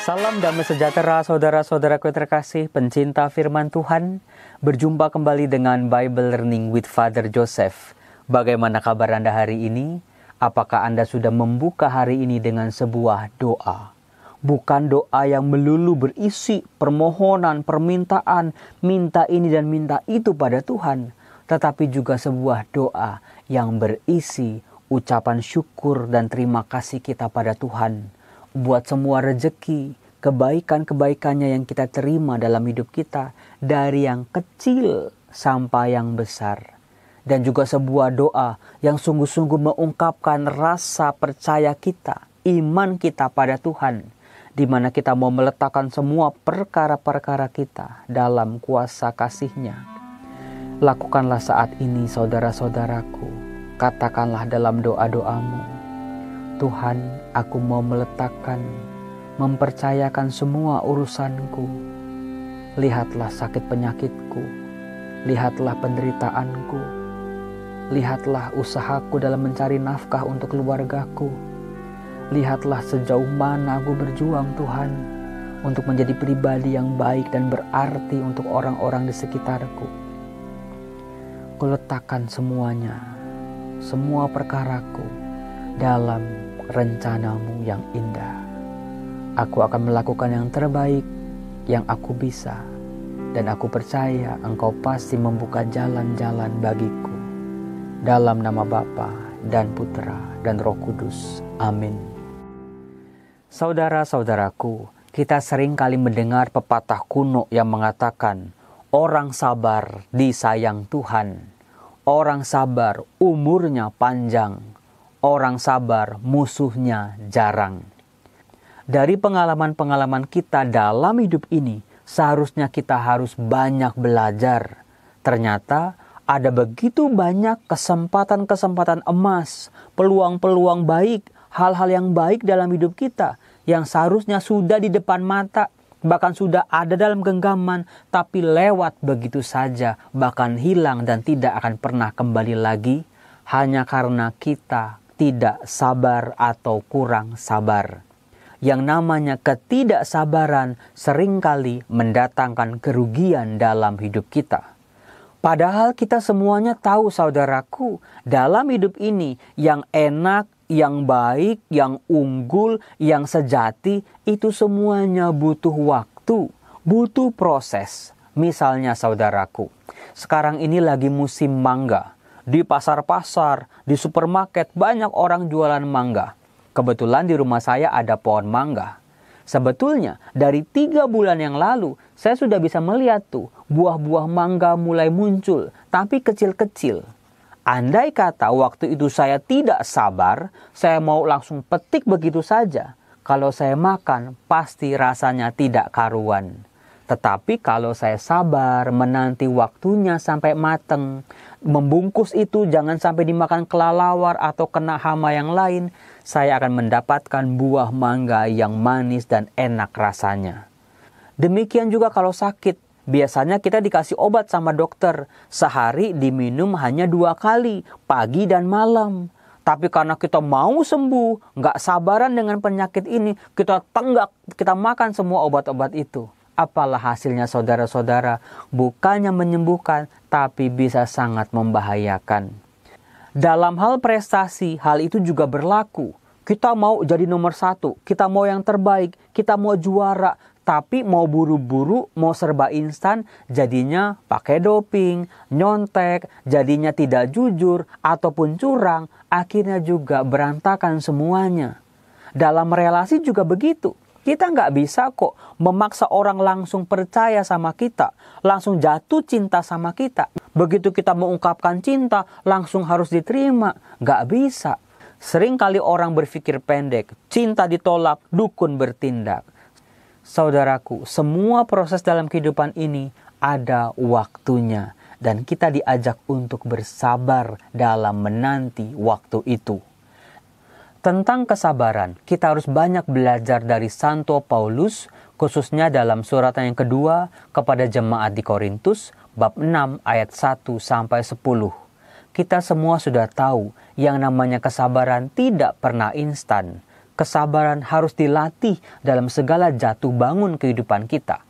Salam damai sejahtera saudara-saudaraku yang terkasih, pencinta firman Tuhan. Berjumpa kembali dengan Bible Learning with Father Joseph. Bagaimana kabar Anda hari ini? Apakah Anda sudah membuka hari ini dengan sebuah doa? Bukan doa yang melulu berisi permohonan, permintaan, minta ini dan minta itu pada Tuhan. Tetapi juga sebuah doa yang berisi ucapan syukur dan terima kasih kita pada Tuhan. Buat semua rezeki, kebaikan-kebaikannya yang kita terima dalam hidup kita, dari yang kecil sampai yang besar. Dan juga sebuah doa yang sungguh-sungguh mengungkapkan rasa percaya kita, iman kita pada Tuhan, di mana kita mau meletakkan semua perkara-perkara kita dalam kuasa kasih-Nya. Lakukanlah saat ini saudara-saudaraku, katakanlah dalam doa-doamu, Tuhan, aku mau meletakkan, mempercayakan semua urusanku. Lihatlah sakit penyakitku, lihatlah penderitaanku, lihatlah usahaku dalam mencari nafkah untuk keluargaku. Lihatlah sejauh mana aku berjuang Tuhan, untuk menjadi pribadi yang baik dan berarti untuk orang-orang di sekitarku. Kuletakkan semuanya, semua perkaraku dalam rencana-Mu yang indah. Aku akan melakukan yang terbaik yang aku bisa, dan aku percaya Engkau pasti membuka jalan-jalan bagiku. Dalam nama Bapa dan Putra dan Roh Kudus. Amin. Saudara-saudaraku, kita sering kali mendengar pepatah kuno yang mengatakan, orang sabar disayang Tuhan. Orang sabar umurnya panjang. Orang sabar musuhnya jarang. Dari pengalaman-pengalaman kita dalam hidup ini, seharusnya kita harus banyak belajar. Ternyata ada begitu banyak kesempatan-kesempatan emas, peluang-peluang baik, hal-hal yang baik dalam hidup kita, yang seharusnya sudah di depan mata, bahkan sudah ada dalam genggaman, tapi lewat begitu saja, bahkan hilang dan tidak akan pernah kembali lagi, hanya karena kita tidak sabar atau kurang sabar. Yang namanya ketidaksabaran seringkali mendatangkan kerugian dalam hidup kita. Padahal kita semuanya tahu saudaraku, dalam hidup ini yang enak, yang baik, yang unggul, yang sejati, itu semuanya butuh waktu, butuh proses. Misalnya saudaraku, sekarang ini lagi musim mangga. Di pasar-pasar, di supermarket banyak orang jualan mangga. Kebetulan di rumah saya ada pohon mangga. Sebetulnya dari 3 bulan yang lalu saya sudah bisa melihat tuh buah-buah mangga mulai muncul, tapi kecil-kecil. Andai kata waktu itu saya tidak sabar, saya mau langsung petik begitu saja. Kalau saya makan pasti rasanya tidak karuan. Tetapi kalau saya sabar menanti waktunya sampai mateng, membungkus itu jangan sampai dimakan kelelawar atau kena hama yang lain, saya akan mendapatkan buah mangga yang manis dan enak rasanya. Demikian juga kalau sakit, biasanya kita dikasih obat sama dokter, sehari diminum hanya 2 kali, pagi dan malam. Tapi karena kita mau sembuh, nggak sabaran dengan penyakit ini, kita tenggak, kita makan semua obat-obat itu. Apalah hasilnya saudara-saudara, bukannya menyembuhkan, tapi bisa sangat membahayakan. Dalam hal prestasi, hal itu juga berlaku. Kita mau jadi nomor 1, kita mau yang terbaik, kita mau juara, tapi mau buru-buru, mau serba instan, jadinya pakai doping, nyontek, jadinya tidak jujur, ataupun curang, akhirnya juga berantakan semuanya. Dalam relasi juga begitu. Kita nggak bisa kok memaksa orang langsung percaya sama kita, langsung jatuh cinta sama kita. Begitu kita mengungkapkan cinta, langsung harus diterima. Nggak bisa. Sering kali orang berpikir pendek, cinta ditolak, dukun bertindak. Saudaraku, semua proses dalam kehidupan ini ada waktunya. Dan kita diajak untuk bersabar dalam menanti waktu itu. Tentang kesabaran, kita harus banyak belajar dari Santo Paulus, khususnya dalam surat yang kedua kepada jemaat di Korintus, bab 6 ayat 1-10. Kita semua sudah tahu yang namanya kesabaran tidak pernah instan. Kesabaran harus dilatih dalam segala jatuh bangun kehidupan kita.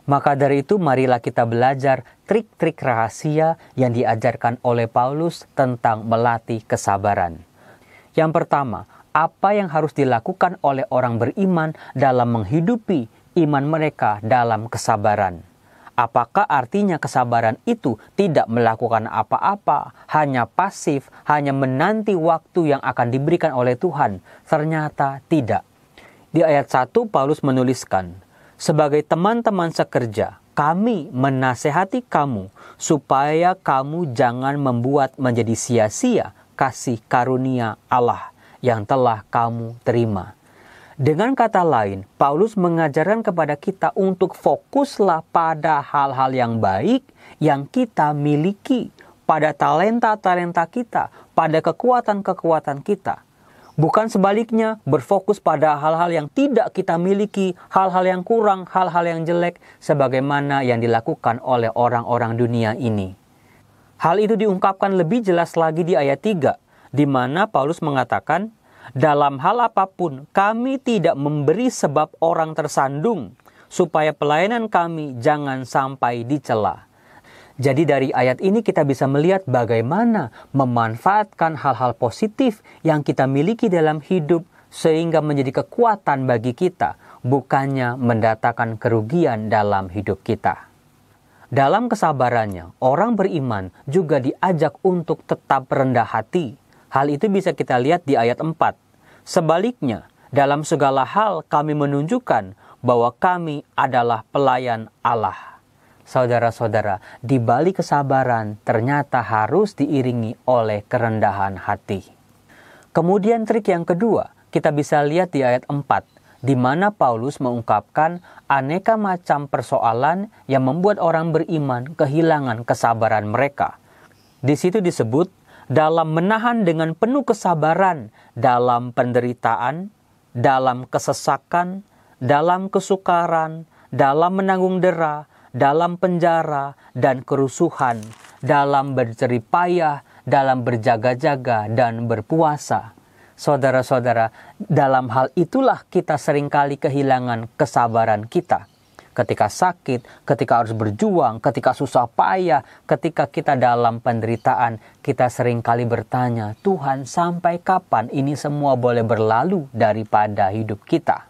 Maka dari itu marilah kita belajar trik-trik rahasia yang diajarkan oleh Paulus tentang melatih kesabaran. Yang pertama, apa yang harus dilakukan oleh orang beriman dalam menghidupi iman mereka dalam kesabaran? Apakah artinya kesabaran itu tidak melakukan apa-apa, hanya pasif, hanya menanti waktu yang akan diberikan oleh Tuhan? Ternyata tidak. Di ayat 1 Paulus menuliskan, sebagai teman-teman sekerja, kami menasehati kamu supaya kamu jangan membuat menjadi sia-sia kasih karunia Allah yang telah kamu terima. Dengan kata lain, Paulus mengajarkan kepada kita untuk fokuslah pada hal-hal yang baik yang kita miliki, pada talenta-talenta kita, pada kekuatan-kekuatan kita. Bukan sebaliknya, berfokus pada hal-hal yang tidak kita miliki, hal-hal yang kurang, hal-hal yang jelek, sebagaimana yang dilakukan oleh orang-orang dunia ini. Hal itu diungkapkan lebih jelas lagi di ayat 3, di mana Paulus mengatakan, dalam hal apapun kami tidak memberi sebab orang tersandung, supaya pelayanan kami jangan sampai dicela. Jadi dari ayat ini kita bisa melihat bagaimana memanfaatkan hal-hal positif yang kita miliki dalam hidup sehingga menjadi kekuatan bagi kita, bukannya mendatangkan kerugian dalam hidup kita. Dalam kesabarannya, orang beriman juga diajak untuk tetap rendah hati. Hal itu bisa kita lihat di ayat 4. Sebaliknya, dalam segala hal kami menunjukkan bahwa kami adalah pelayan Allah. Saudara-saudara, di balik kesabaran ternyata harus diiringi oleh kerendahan hati. Kemudian trik yang kedua, kita bisa lihat di ayat 4, di mana Paulus mengungkapkan aneka macam persoalan yang membuat orang beriman kehilangan kesabaran mereka. Di situ disebut, dalam menahan dengan penuh kesabaran dalam penderitaan, dalam kesesakan, dalam kesukaran, dalam menanggung dera, dalam penjara dan kerusuhan, dalam berjerih payah, dalam berjaga-jaga dan berpuasa. Saudara-saudara, dalam hal itulah kita seringkali kehilangan kesabaran kita. Ketika sakit, ketika harus berjuang, ketika susah payah, ketika kita dalam penderitaan, kita seringkali bertanya, Tuhan, sampai kapan ini semua boleh berlalu daripada hidup kita?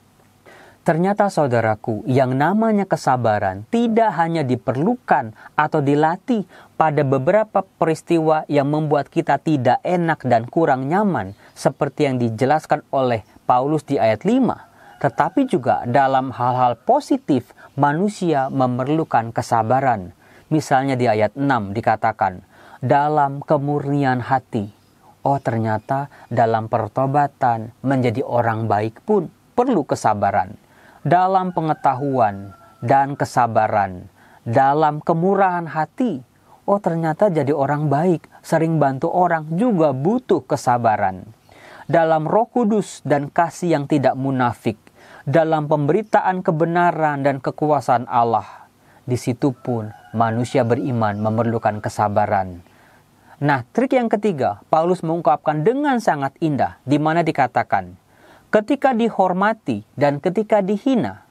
Ternyata saudaraku, yang namanya kesabaran tidak hanya diperlukan atau dilatih pada beberapa peristiwa yang membuat kita tidak enak dan kurang nyaman, seperti yang dijelaskan oleh Paulus di ayat 5. Tetapi juga dalam hal-hal positif manusia memerlukan kesabaran. Misalnya di ayat 6 dikatakan, dalam kemurnian hati. Oh ternyata dalam pertobatan menjadi orang baik pun perlu kesabaran. Dalam pengetahuan dan kesabaran. Dalam kemurahan hati. Oh ternyata jadi orang baik, sering bantu orang juga butuh kesabaran. Dalam Roh Kudus dan kasih yang tidak munafik. Dalam pemberitaan kebenaran dan kekuasaan Allah. Di situ pun manusia beriman memerlukan kesabaran. Nah, trik yang ketiga, Paulus mengungkapkan dengan sangat indah, di mana dikatakan, ketika dihormati dan ketika dihina,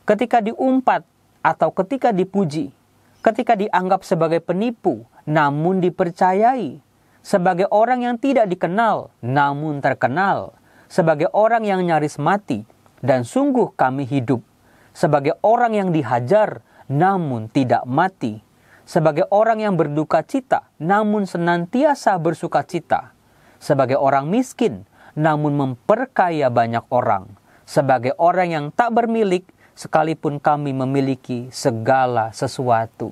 ketika diumpat atau ketika dipuji, ketika dianggap sebagai penipu, namun dipercayai, sebagai orang yang tidak dikenal, namun terkenal, sebagai orang yang nyaris mati, dan sungguh kami hidup, sebagai orang yang dihajar, namun tidak mati, sebagai orang yang berduka cita, namun senantiasa bersuka cita, sebagai orang miskin, namun memperkaya banyak orang, sebagai orang yang tak bermilik, sekalipun kami memiliki segala sesuatu.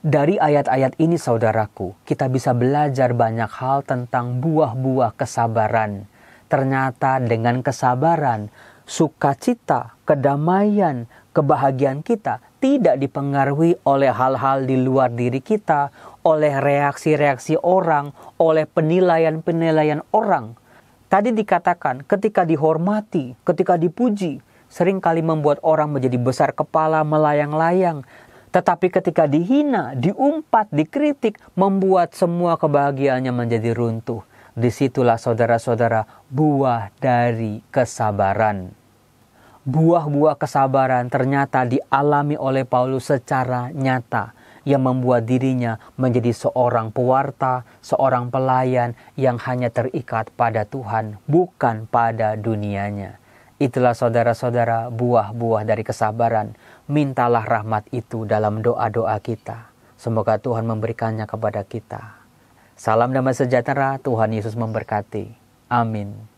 Dari ayat-ayat ini saudaraku, kita bisa belajar banyak hal tentang buah-buah kesabaran. Ternyata dengan kesabaran, sukacita, kedamaian, kebahagiaan kita tidak dipengaruhi oleh hal-hal di luar diri kita, oleh reaksi-reaksi orang, oleh penilaian-penilaian orang. Tadi dikatakan ketika dihormati, ketika dipuji, seringkali membuat orang menjadi besar kepala, melayang-layang. Tetapi ketika dihina, diumpat, dikritik, membuat semua kebahagiaannya menjadi runtuh. Disitulah saudara-saudara buah dari kesabaran. Buah-buah kesabaran ternyata dialami oleh Paulus secara nyata, yang membuat dirinya menjadi seorang pewarta, seorang pelayan yang hanya terikat pada Tuhan, bukan pada dunianya. Itulah saudara-saudara buah-buah dari kesabaran. Mintalah rahmat itu dalam doa-doa kita. Semoga Tuhan memberikannya kepada kita. Salam damai sejahtera, Tuhan Yesus memberkati. Amin.